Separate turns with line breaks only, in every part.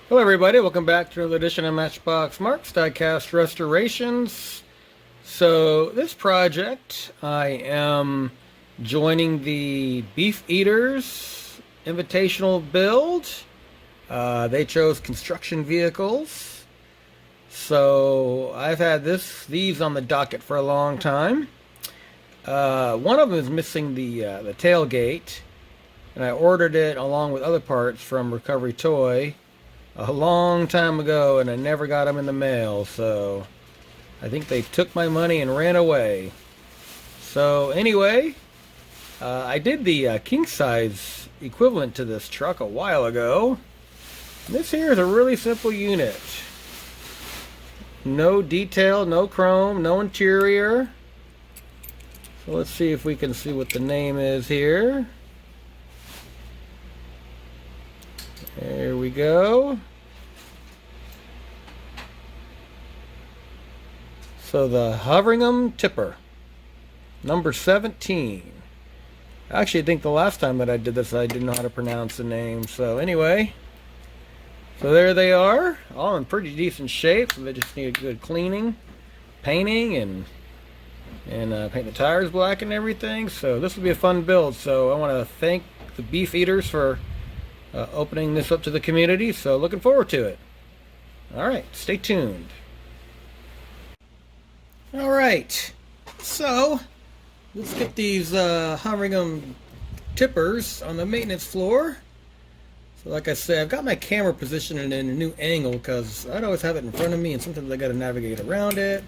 Hello everybody, welcome back to another edition of Matchbox Marks Diecast Restorations. So this project, I am joining the Beefeaters Invitational build. They chose construction vehicles. So I've had these on the docket for a long time. One of them is missing the tailgate, and I ordered it along with other parts from Recovery Toy a long time ago, and I never got them in the mail, so I think they took my money and ran away. So anyway, I did the king size equivalent to this truck a while ago. This here is a really simple unit. No detail, no chrome, no interior. So let's see if we can see what the name is here. There we go. So the Hoveringham Tipper, number 17. I actually think the last time that I did this, I didn't know how to pronounce the name. So anyway, so there they are, all in pretty decent shape. So they just need a good cleaning, painting, and paint the tires black and everything. So this will be a fun build. So I want to thank the Beefeaters for opening this up to the community, so looking forward to it. Alright, stay tuned. Alright, so let's get these Hoveringham Tippers on the maintenance floor. So like I said, I've got my camera positioned in a new angle because I'd always have it in front of me, and sometimes I got to navigate around it,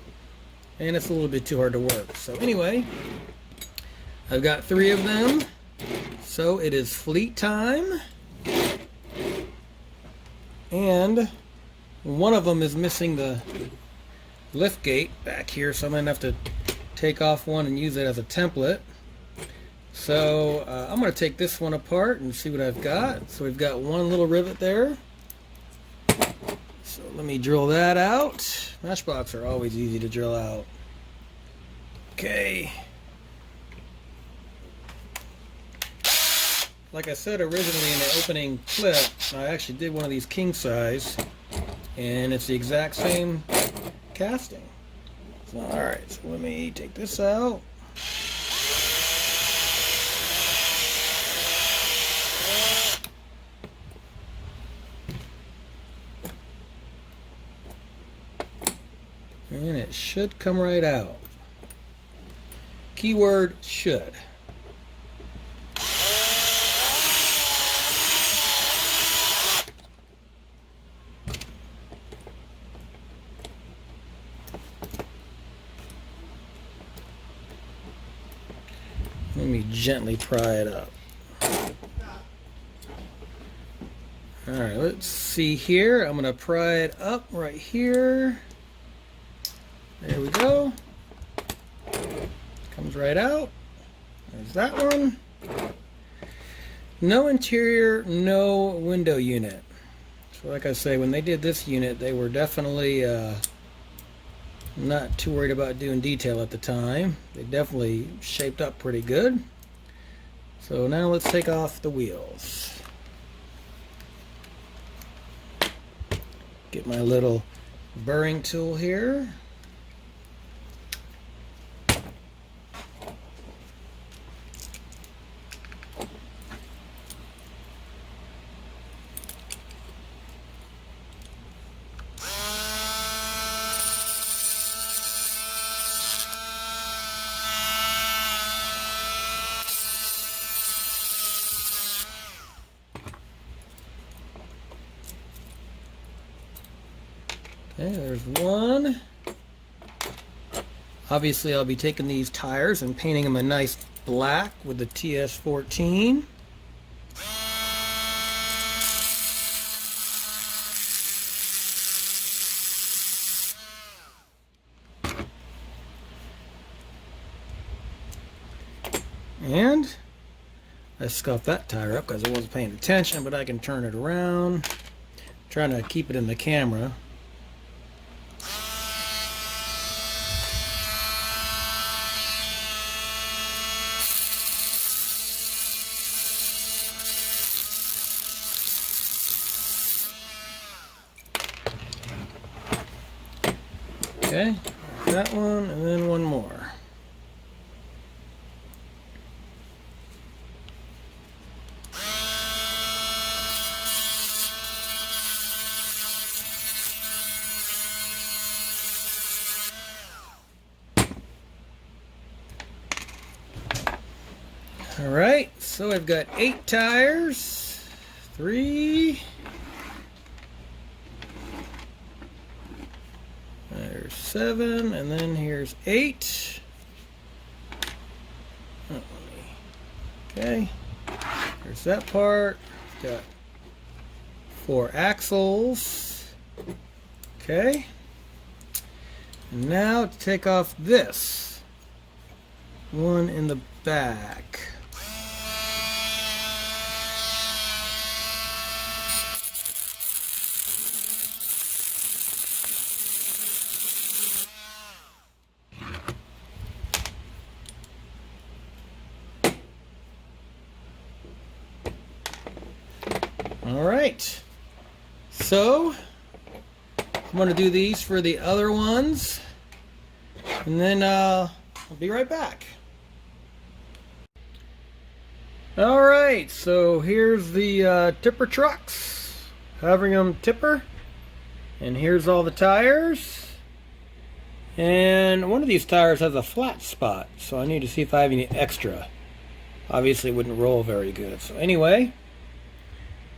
and it's a little bit too hard to work. So anyway, I've got 3 of them, so it is fleet time. And one of them is missing the lift gate back here, so I'm going to have to take off one and use it as a template. So I'm going to take this one apart and see what I've got. So we've got one little rivet there. So let me drill that out. Matchbox are always easy to drill out. Okay. Like I said originally in the opening clip, I actually did one of these king size, and it's the exact same casting. So, alright, so let me take this out. And it should come right out. Keyword should. Let me gently pry it up. Alright, let's see here. I'm going to pry it up right here. There we go. Comes right out. There's that one. No interior, no window unit. So like I say, when they did this unit, they were definitely not too worried about doing detail at the time. They definitely shaped up pretty good. So now let's take off the wheels. Get my little burring tool here. Okay, there's one. Obviously, I'll be taking these tires and painting them a nice black with the TS14. And I scuffed that tire up because I wasn't paying attention, but I can turn it around. I'm trying to keep it in the camera. Okay, that one, and then one more. All right, so I've got 8 tires, 3, there's 7, and then here's 8. Okay, there's that part. Got 4 axles. Okay, and now to take off this one in the back. All right, so I'm going to do these for the other ones, and then I'll be right back. All right, so here's the tipper trucks, Hoveringham Tipper, and here's all the tires. And one of these tires has a flat spot, so I need to see if I have any extra. Obviously, it wouldn't roll very good. So anyway.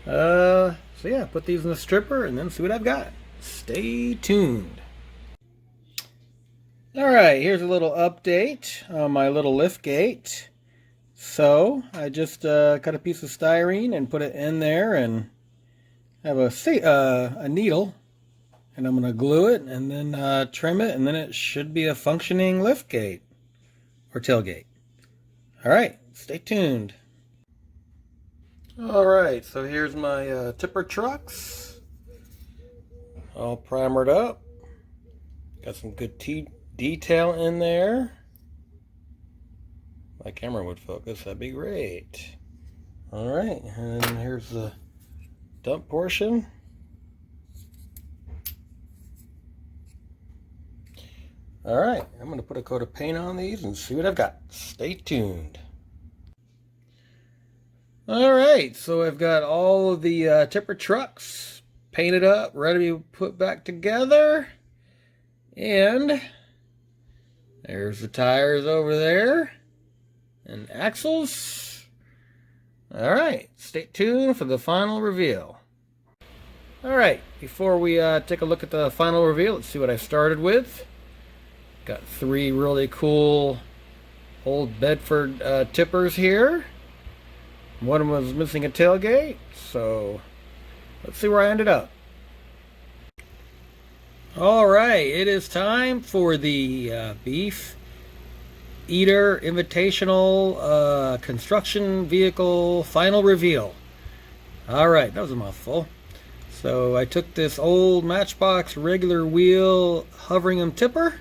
So yeah, put these in the stripper and then see what I've got. Stay tuned. Alright, here's a little update on my little lift gate. So, I just cut a piece of styrene and put it in there and have a needle. And I'm going to glue it and then trim it, and then it should be a functioning lift gate or tailgate. Alright, stay tuned. Alright, so here's my tipper trucks, all primered up, got some good detail in there. My camera would focus, that'd be great. Alright, and here's the dump portion. Alright, I'm going to put a coat of paint on these and see what I've got. Stay tuned. Alright, so I've got all of the tipper trucks painted up, ready to be put back together. And there's the tires over there and axles. Alright, stay tuned for the final reveal. Alright, before we take a look at the final reveal, let's see what I started with. Got 3 really cool old Bedford tippers here. One of them was missing a tailgate, so let's see where I ended up. Alright, it is time for the Beefeater Invitational Construction Vehicle Final Reveal. Alright, that was a mouthful. So I took this old Matchbox regular wheel Hoveringham Tipper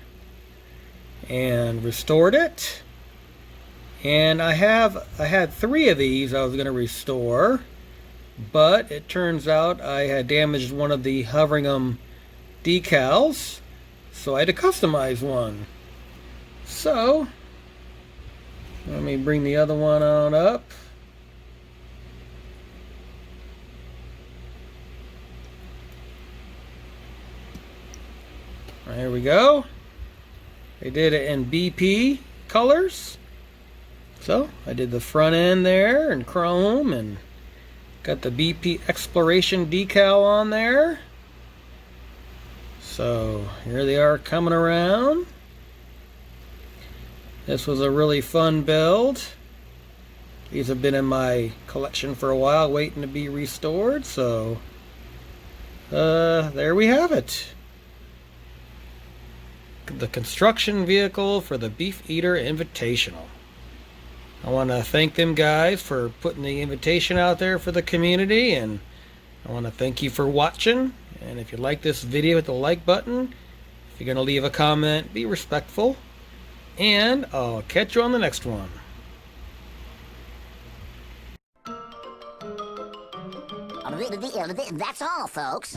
and restored it. And I had 3 of these I was going to restore, but it turns out I had damaged one of the Hoveringham decals, so I had to customize one. So let me bring the other one on up. There we go. They did it in BP colors. So I did the front end there in chrome and got the BP Exploration decal on there. So here they are coming around. This was a really fun build. These have been in my collection for a while, waiting to be restored. So there we have it. The construction vehicle for the Beefeater Invitational. I want to thank them guys for putting the invitation out there for the community, and I want to thank you for watching. And if you like this video, hit the like button. If you're going to leave a comment, be respectful, and I'll catch you on the next one.
That's all, folks.